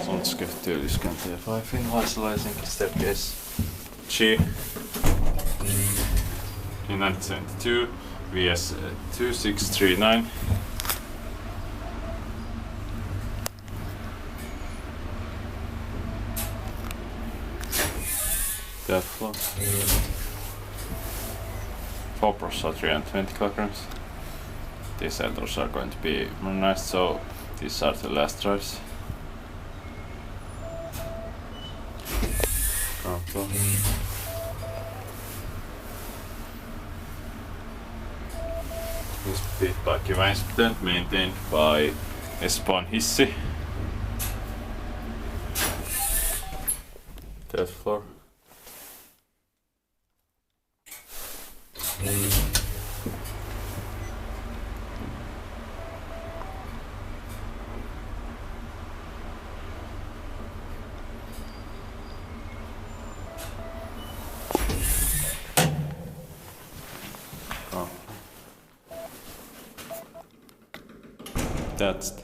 Sånt Yliskyläntie 5 in Laajasalo Helsinki staircase G in 1972 VS 2639. That floor. 4 processor 320 kilograms. These elders are going to be modernized, so these are the last drives. Ground floor. This bit by ValmetSchlieren, maintained by Espoon Hissi. Third floor. That's